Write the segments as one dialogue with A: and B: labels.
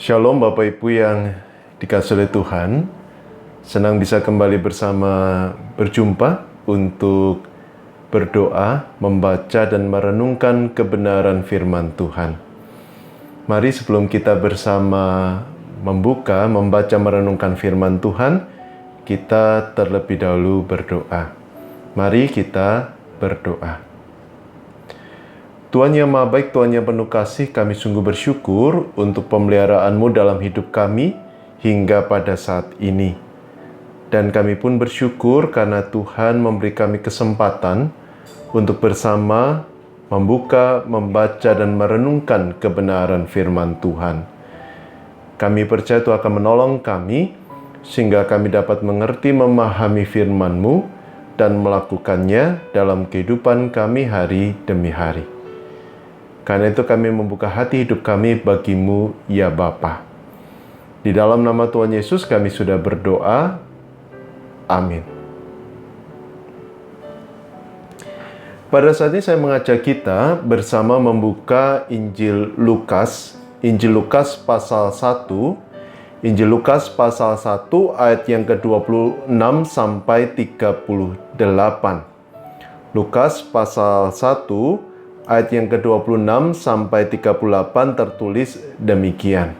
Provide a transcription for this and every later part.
A: Shalom Bapak Ibu yang dikasihi oleh Tuhan. Senang bisa kembali berjumpa untuk berdoa, membaca dan merenungkan kebenaran firman Tuhan. Mari sebelum kita bersama membaca, merenungkan firman Tuhan, kita terlebih dahulu berdoa. Mari kita berdoa. Tuhan yang Maha Baik, Tuhan yang penuh kasih, kami sungguh bersyukur untuk pemeliharaan-Mu dalam hidup kami hingga pada saat ini. Dan kami pun bersyukur karena Tuhan memberi kami kesempatan untuk bersama membuka, membaca, dan merenungkan kebenaran firman Tuhan. Kami percaya Tuhan akan menolong kami sehingga kami dapat mengerti, memahami firman-Mu dan melakukannya dalam kehidupan kami hari demi hari. Karena itu kami membuka hati hidup kami bagi-Mu, ya Bapa. Di dalam nama Tuhan Yesus kami sudah berdoa. Amin. Pada saat ini saya mengajak kita bersama membuka Injil Lukas pasal 1. Injil Lukas pasal 1 ayat yang ke-26 sampai 38. Lukas pasal 1 ayat yang ke-26 sampai 38 tertulis demikian.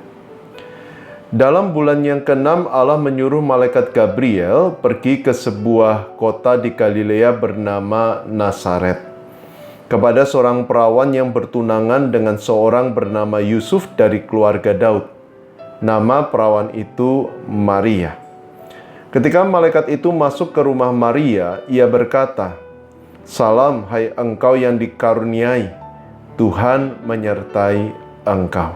A: Dalam bulan yang ke-6 Allah menyuruh malaikat Gabriel pergi ke sebuah kota di Galilea bernama Nazaret, kepada seorang perawan yang bertunangan dengan seorang bernama Yusuf dari keluarga Daud. Nama perawan itu Maria. Ketika malaikat itu masuk ke rumah Maria, ia berkata, "Salam, hai engkau yang dikaruniai, Tuhan menyertai engkau."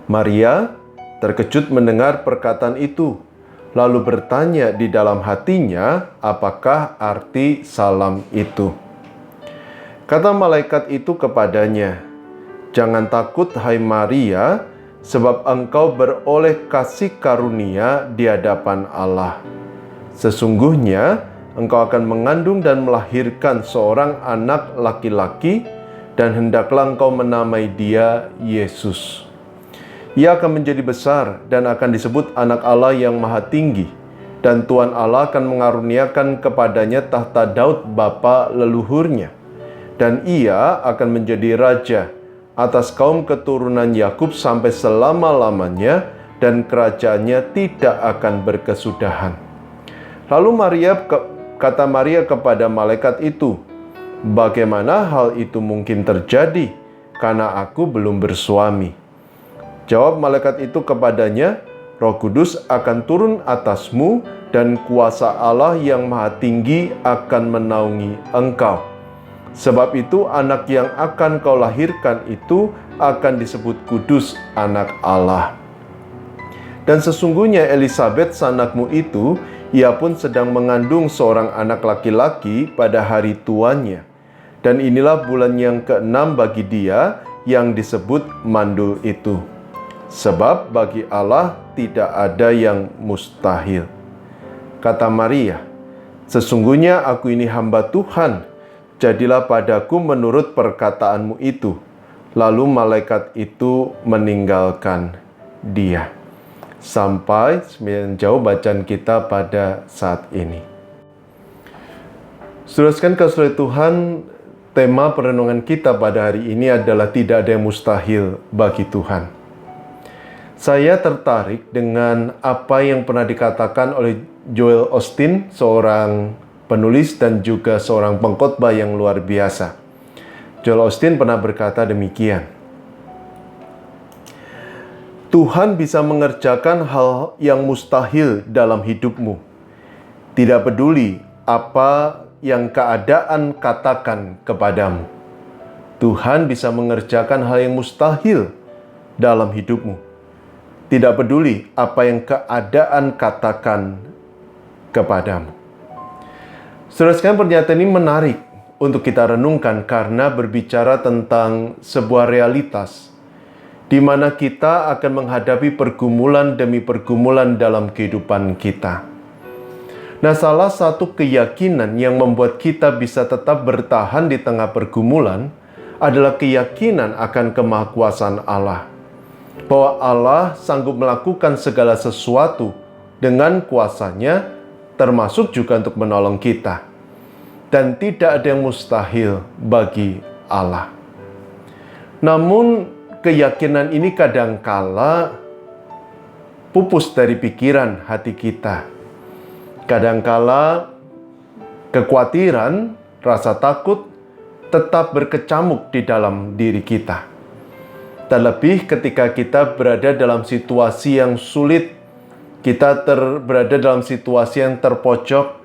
A: Maria terkejut mendengar perkataan itu, lalu bertanya di dalam hatinya, apakah arti salam itu. Kata malaikat itu kepadanya, "Jangan takut, hai Maria, sebab engkau beroleh kasih karunia di hadapan Allah. Sesungguhnya engkau akan mengandung dan melahirkan seorang anak laki-laki, dan hendaklah engkau menamai dia Yesus. Ia akan menjadi besar dan akan disebut Anak Allah yang Maha Tinggi, dan Tuhan Allah akan mengaruniakan kepadanya tahta Daud bapa leluhurnya, dan ia akan menjadi raja atas kaum keturunan Yakub sampai selama-lamanya, dan kerajaannya tidak akan berkesudahan." Lalu kata Maria kepada malaikat itu, "Bagaimana hal itu mungkin terjadi, karena aku belum bersuami?" Jawab malaikat itu kepadanya, "Roh Kudus akan turun atasmu, dan kuasa Allah yang Maha Tinggi akan menaungi engkau. Sebab itu anak yang akan kau lahirkan itu akan disebut kudus, Anak Allah. Dan sesungguhnya Elisabet sanakmu itu, ia pun sedang mengandung seorang anak laki-laki pada hari tuanya. Dan inilah bulan yang ke-6 bagi dia yang disebut mandul itu. Sebab bagi Allah tidak ada yang mustahil." Kata Maria, "Sesungguhnya aku ini hamba Tuhan, jadilah padaku menurut perkataanmu itu." Lalu malaikat itu meninggalkan dia. Sampai sejauh bacaan kita pada saat ini. Saudara kasih Tuhan, tema perenungan kita pada hari ini adalah tidak ada yang mustahil bagi Tuhan. Saya tertarik dengan apa yang pernah dikatakan oleh Joel Osteen, seorang penulis dan juga seorang pengkhotbah yang luar biasa. Joel Osteen pernah berkata demikian, "Tuhan bisa mengerjakan hal yang mustahil dalam hidupmu. Tidak peduli apa yang keadaan katakan kepadamu. Tuhan bisa mengerjakan hal yang mustahil dalam hidupmu. Tidak peduli apa yang keadaan katakan kepadamu." Saudara sekalian, pernyataan ini menarik untuk kita renungkan karena berbicara tentang sebuah realitas di mana kita akan menghadapi pergumulan demi pergumulan dalam kehidupan kita. Nah, salah satu keyakinan yang membuat kita bisa tetap bertahan di tengah pergumulan adalah keyakinan akan kemahakuasaan Allah. bahwa Allah sanggup melakukan segala sesuatu dengan kuasa-Nya, termasuk juga untuk menolong kita. Dan tidak ada yang mustahil bagi Allah. Namun, keyakinan ini kadangkala pupus dari pikiran hati kita. Kadangkala kekhawatiran, rasa takut tetap berkecamuk di dalam diri kita. Terlebih ketika kita berada dalam situasi yang sulit, kita berada dalam situasi yang terpojok,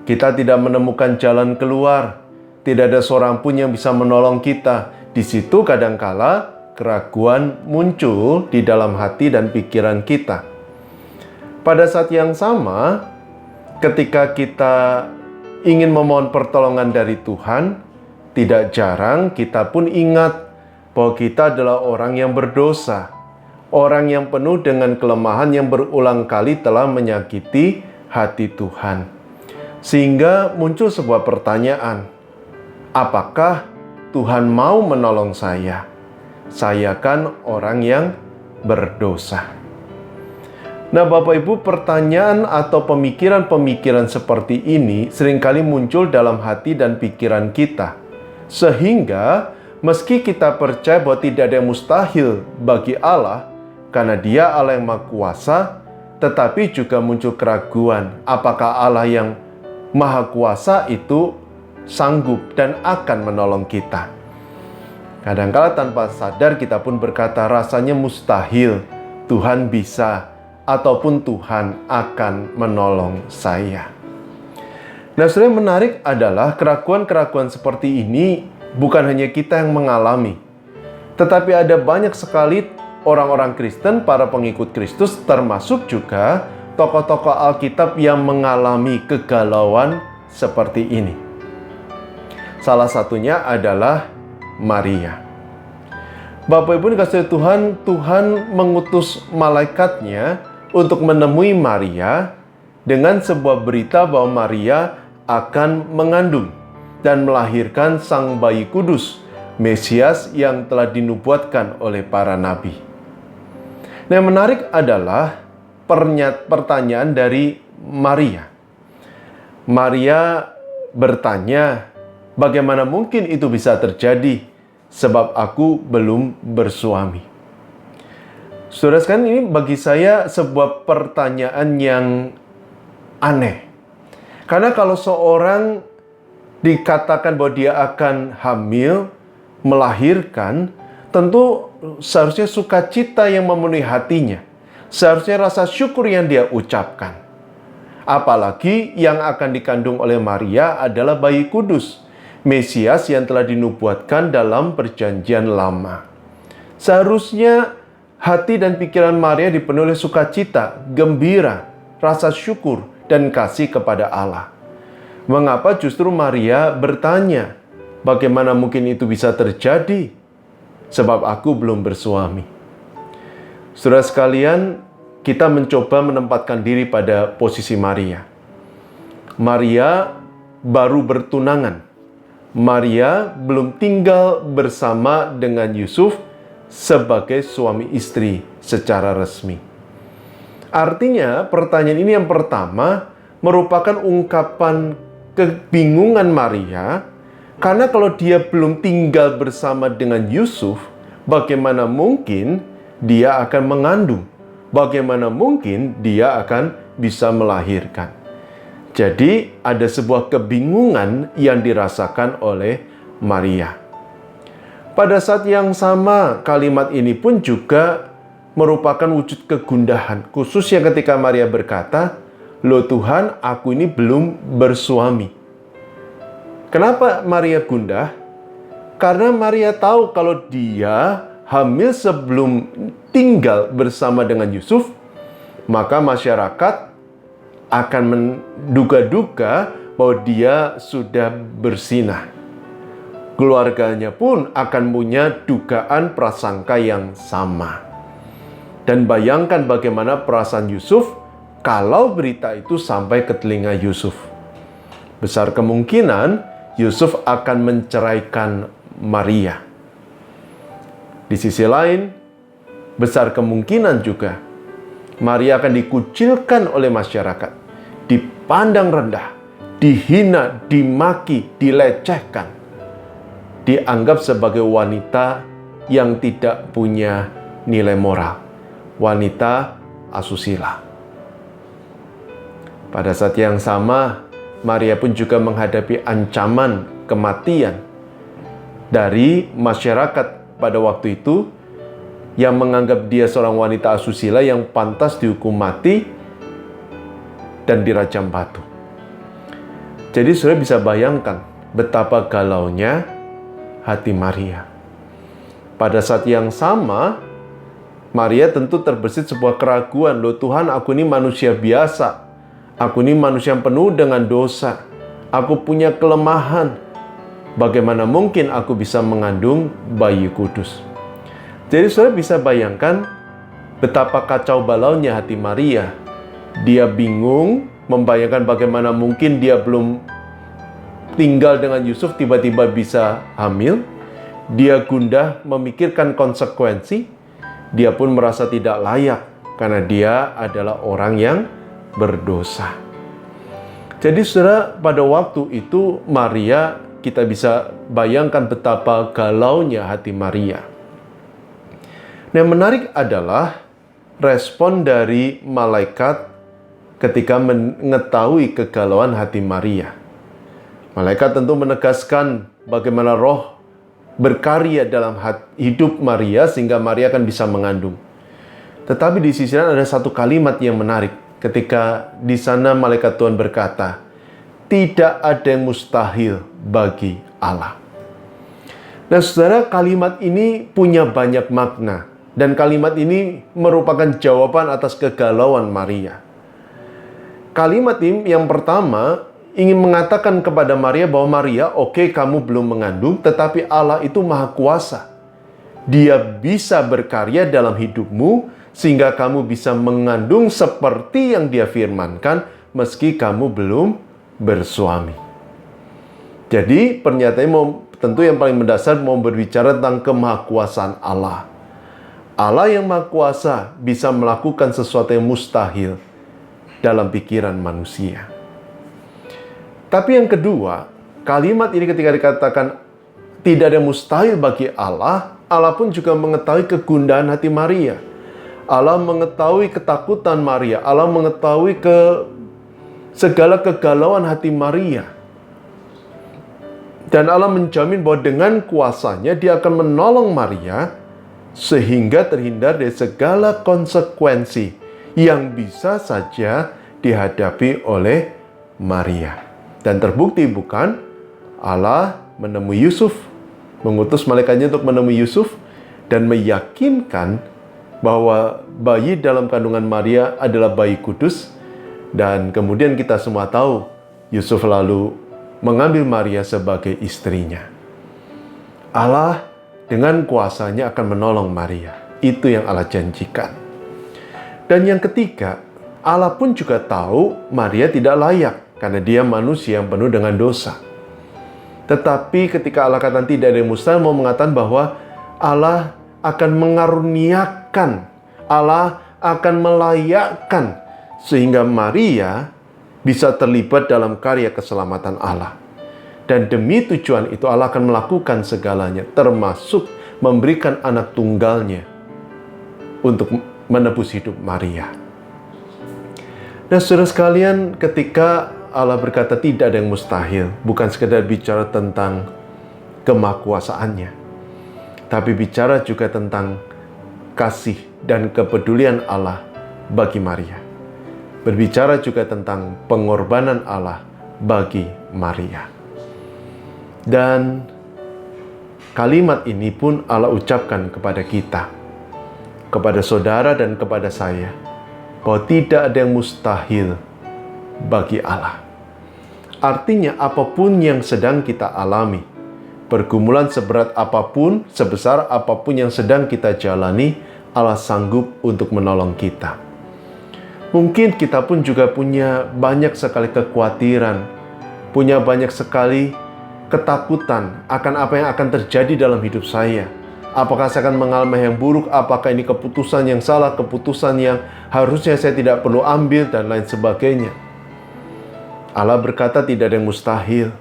A: kita tidak menemukan jalan keluar, tidak ada seorang pun yang bisa menolong kita. Di situ kadangkala keraguan muncul di dalam hati dan pikiran kita. Pada saat yang sama, ketika kita ingin memohon pertolongan dari Tuhan, tidak jarang kita pun ingat bahwa kita adalah orang yang berdosa, orang yang penuh dengan kelemahan yang berulang kali telah menyakiti hati Tuhan. Sehingga muncul sebuah pertanyaan, apakah Tuhan mau menolong saya? Saya kan orang yang berdosa. Nah, Bapak Ibu, pertanyaan atau pemikiran-pemikiran seperti ini seringkali muncul dalam hati dan pikiran kita. Sehingga meski kita percaya bahwa tidak ada yang mustahil bagi Allah, karena Dia Allah yang Maha Kuasa, tetapi juga muncul keraguan, apakah Allah yang Maha Kuasa itu sanggup dan akan menolong kita. Kadangkala tanpa sadar kita pun berkata rasanya mustahil Tuhan bisa ataupun Tuhan akan menolong saya. Nah, yang menarik adalah keraguan-keraguan seperti ini bukan hanya kita yang mengalami, tetapi ada banyak sekali orang-orang Kristen, para pengikut Kristus, termasuk juga tokoh-tokoh Alkitab yang mengalami kegalauan seperti ini. Salah satunya adalah Maria. Bapak Ibu dikasihi Tuhan, Tuhan mengutus malaikatnya untuk menemui Maria dengan sebuah berita bahwa Maria akan mengandung dan melahirkan sang bayi kudus, Mesias yang telah dinubuatkan oleh para nabi. Nah, yang menarik adalah pertanyaan dari Maria. Maria bertanya, bagaimana mungkin itu bisa terjadi? Sebab aku belum bersuami. Saudara sekalian, ini bagi saya sebuah pertanyaan yang aneh. Karena kalau seorang dikatakan bahwa dia akan hamil, melahirkan, tentu seharusnya sukacita yang memenuhi hatinya. Seharusnya rasa syukur yang dia ucapkan. Apalagi yang akan dikandung oleh Maria adalah bayi kudus, Mesias yang telah dinubuatkan dalam perjanjian lama. Seharusnya hati dan pikiran Maria dipenuhi oleh sukacita, gembira, rasa syukur, dan kasih kepada Allah. Mengapa justru Maria bertanya, bagaimana mungkin itu bisa terjadi? Sebab aku belum bersuami. Saudara sekalian, kita mencoba menempatkan diri pada posisi Maria. Maria baru bertunangan. Maria belum tinggal bersama dengan Yusuf sebagai suami istri secara resmi. Artinya, pertanyaan ini yang pertama merupakan ungkapan kebingungan Maria, karena kalau dia belum tinggal bersama dengan Yusuf, bagaimana mungkin dia akan mengandung? Bagaimana mungkin dia akan bisa melahirkan? Jadi ada sebuah kebingungan yang dirasakan oleh Maria. Pada saat yang sama, kalimat ini pun juga merupakan wujud kegundahan, khususnya ketika Maria berkata, "Loh Tuhan, aku ini belum bersuami." Kenapa Maria gundah? Karena Maria tahu kalau dia hamil sebelum tinggal bersama dengan Yusuf, maka masyarakat akan menduga-duga bahwa dia sudah berzinah. Keluarganya pun akan punya dugaan prasangka yang sama. Dan bayangkan bagaimana perasaan Yusuf kalau berita itu sampai ke telinga Yusuf. Besar kemungkinan Yusuf akan menceraikan Maria. Di sisi lain, besar kemungkinan juga Maria akan dikucilkan oleh masyarakat, dipandang rendah, dihina, dimaki, dilecehkan, dianggap sebagai wanita yang tidak punya nilai moral, wanita asusila. Pada saat yang sama, Maria pun juga menghadapi ancaman kematian dari masyarakat pada waktu itu yang menganggap dia seorang wanita asusila yang pantas dihukum mati dan dirajam batu. Jadi saudara bisa bayangkan betapa galaunya hati Maria. Pada saat yang sama, Maria tentu terbesit sebuah keraguan. Loh Tuhan, aku ini manusia biasa. Aku ini manusia yang penuh dengan dosa. Aku punya kelemahan. Bagaimana mungkin aku bisa mengandung bayi kudus? Jadi saudara bisa bayangkan betapa kacau balaunya hati Maria. Dia bingung membayangkan bagaimana mungkin dia belum tinggal dengan Yusuf tiba-tiba bisa hamil. Dia gundah memikirkan konsekuensi. Dia pun merasa tidak layak karena dia adalah orang yang berdosa. Jadi saudara, pada waktu itu Maria, kita bisa bayangkan betapa galaunya hati Maria. Nah, yang menarik adalah respon dari malaikat ketika mengetahui kegalauan hati Maria. Malaikat tentu menegaskan bagaimana roh berkarya dalam hidup Maria sehingga Maria akan bisa mengandung. Tetapi di sisi lain ada satu kalimat yang menarik. Ketika di sana malaikat Tuhan berkata, tidak ada yang mustahil bagi Allah. Nah saudara, kalimat ini punya banyak makna. Dan kalimat ini merupakan jawaban atas kegalauan Maria. Kalimat ini yang pertama ingin mengatakan kepada Maria bahwa Maria, oke, kamu belum mengandung, tetapi Allah itu maha kuasa. Dia bisa berkarya dalam hidupmu sehingga kamu bisa mengandung seperti yang Dia firmankan meski kamu belum bersuami. Jadi pernyataannya tentu yang paling mendasar mau berbicara tentang kemahakuasaan Allah. Allah yang maha kuasa bisa melakukan sesuatu yang mustahil dalam pikiran manusia. Tapi yang kedua, kalimat ini ketika dikatakan tidak ada yang mustahil bagi Allah, Allah pun juga mengetahui kegundahan hati Maria. Allah mengetahui ketakutan Maria. Allah mengetahui segala kegalauan hati Maria. Dan Allah menjamin bahwa dengan kuasanya Dia akan menolong Maria sehingga terhindar dari segala konsekuensi yang bisa saja dihadapi oleh Maria. Dan terbukti bukan? Allah menemui Yusuf, mengutus malaikatnya untuk menemui Yusuf dan meyakinkan bahwa bayi dalam kandungan Maria adalah bayi kudus. Dan kemudian kita semua tahu Yusuf lalu mengambil Maria sebagai istrinya. Allah dengan kuasanya akan menolong Maria. Itu yang Allah janjikan. Dan yang ketiga, Allah pun juga tahu Maria tidak layak karena dia manusia yang penuh dengan dosa. Tetapi ketika Allah katakan tidak ada yang mustahil, mau mengatakan bahwa Allah akan mengaruniakan, Allah akan melayakkan sehingga Maria bisa terlibat dalam karya keselamatan Allah. Dan demi tujuan itu Allah akan melakukan segalanya, termasuk memberikan anak tunggalnya untuk menebus hidup Maria. Nah saudara sekalian, ketika Allah berkata tidak ada yang mustahil, bukan sekedar bicara tentang kemahakuasaannya, tapi bicara juga tentang kasih dan kepedulian Allah bagi Maria. Berbicara juga tentang pengorbanan Allah bagi Maria. Dan kalimat ini pun Allah ucapkan kepada kita, kepada saudara dan kepada saya, bahwa tidak ada yang mustahil bagi Allah. Artinya apapun yang sedang kita alami, pergumulan seberat apapun, sebesar apapun yang sedang kita jalani, Allah sanggup untuk menolong kita. Mungkin kita pun juga punya banyak sekali kekhawatiran, punya banyak sekali ketakutan akan apa yang akan terjadi dalam hidup saya. Apakah saya akan mengalami yang buruk? Apakah ini keputusan yang salah, keputusan yang harusnya saya tidak perlu ambil, dan lain sebagainya. Allah berkata tidak ada yang mustahil.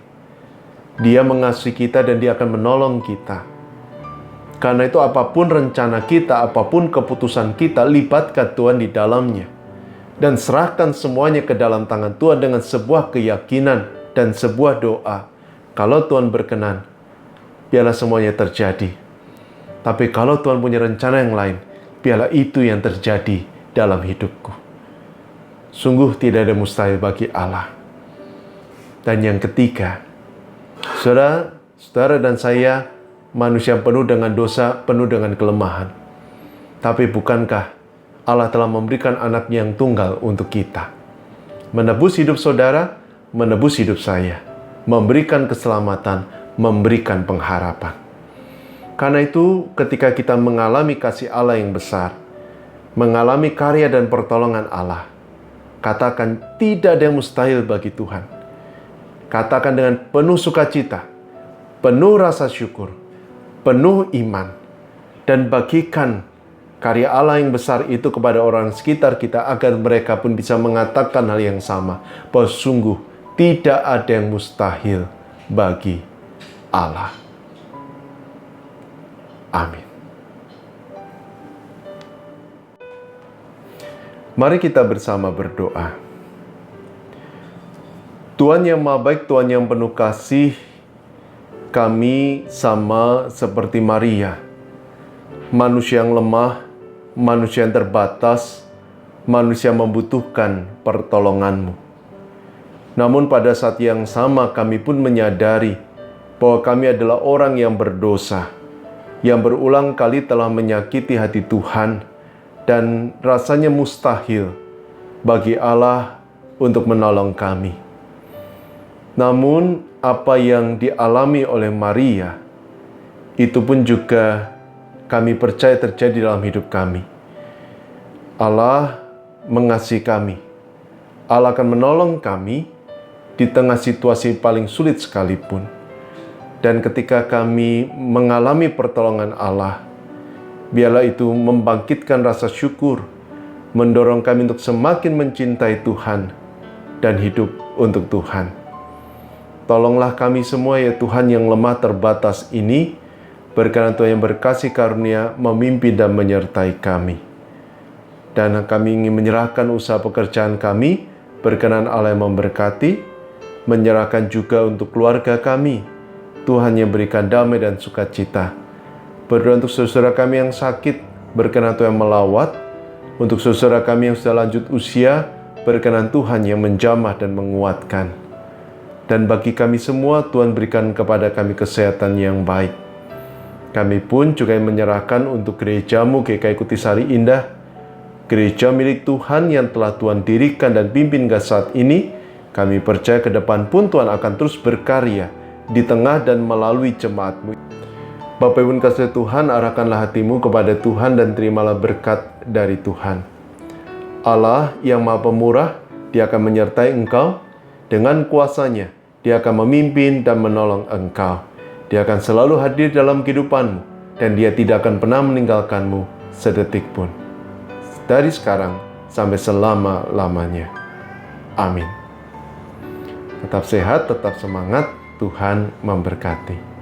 A: Dia mengasihi kita dan Dia akan menolong kita. Karena itu apapun rencana kita, apapun keputusan kita, libatkan Tuhan di dalamnya. Dan serahkan semuanya ke dalam tangan Tuhan dengan sebuah keyakinan dan sebuah doa. Kalau Tuhan berkenan, biarlah semuanya terjadi. Tapi kalau Tuhan punya rencana yang lain, biarlah itu yang terjadi dalam hidupku. Sungguh tidak ada mustahil bagi Allah. Dan yang ketiga, saudara dan saya manusia penuh dengan dosa, penuh dengan kelemahan. Tapi bukankah Allah telah memberikan anaknya yang tunggal untuk kita? Menebus hidup saudara, menebus hidup saya. Memberikan keselamatan, memberikan pengharapan. Karena itu ketika kita mengalami kasih Allah yang besar, mengalami karya dan pertolongan Allah, katakan tidak ada yang mustahil bagi Tuhan. Katakan dengan penuh sukacita, penuh rasa syukur, penuh iman, dan bagikan karya Allah yang besar itu kepada orang sekitar kita agar mereka pun bisa mengatakan hal yang sama, bahwa sungguh tidak ada yang mustahil bagi Allah. Amin. Mari kita bersama berdoa. Tuhan yang Maha Baik, Tuhan yang penuh kasih, kami sama seperti Maria, manusia yang lemah, manusia yang terbatas, manusia yang membutuhkan pertolongan-Mu. Namun pada saat yang sama kami pun menyadari bahwa kami adalah orang yang berdosa, yang berulang kali telah menyakiti hati Tuhan, dan rasanya mustahil bagi Allah untuk menolong kami. Namun apa yang dialami oleh Maria, itu pun juga kami percaya terjadi dalam hidup kami. Allah mengasihi kami. Allah akan menolong kami di tengah situasi paling sulit sekalipun. Dan ketika kami mengalami pertolongan Allah, biarlah itu membangkitkan rasa syukur, mendorong kami untuk semakin mencintai Tuhan dan hidup untuk Tuhan. Tolonglah kami semua ya Tuhan yang lemah terbatas ini, berkenan Tuhan yang berkasih karunia memimpin dan menyertai kami. Dan kami ingin menyerahkan usaha pekerjaan kami, berkenan Allah yang memberkati, menyerahkan juga untuk keluarga kami. Tuhan yang berikan damai dan sukacita. Berdoa untuk saudara kami yang sakit, berkenan Tuhan yang melawat. Untuk saudara kami yang sudah lanjut usia, berkenan Tuhan yang menjamah dan menguatkan. Dan bagi kami semua, Tuhan berikan kepada kami kesehatan yang baik. Kami pun juga menyerahkan untuk gereja-Mu GKI Kutisari Indah, gereja milik Tuhan yang telah Tuhan dirikan dan pimpin hingga saat ini. Kami percaya ke depan pun Tuhan akan terus berkarya di tengah dan melalui jemaat-Mu. Bapak Ibu kasih Tuhan, arahkanlah hatimu kepada Tuhan dan terimalah berkat dari Tuhan. Allah yang Maha Pemurah, Dia akan menyertai engkau dengan kuasa-Nya. Dia akan memimpin dan menolong engkau. Dia akan selalu hadir dalam kehidupanmu dan Dia tidak akan pernah meninggalkanmu sedetik pun. Dari sekarang sampai selama-lamanya. Amin. Tetap sehat, tetap semangat. Tuhan memberkati.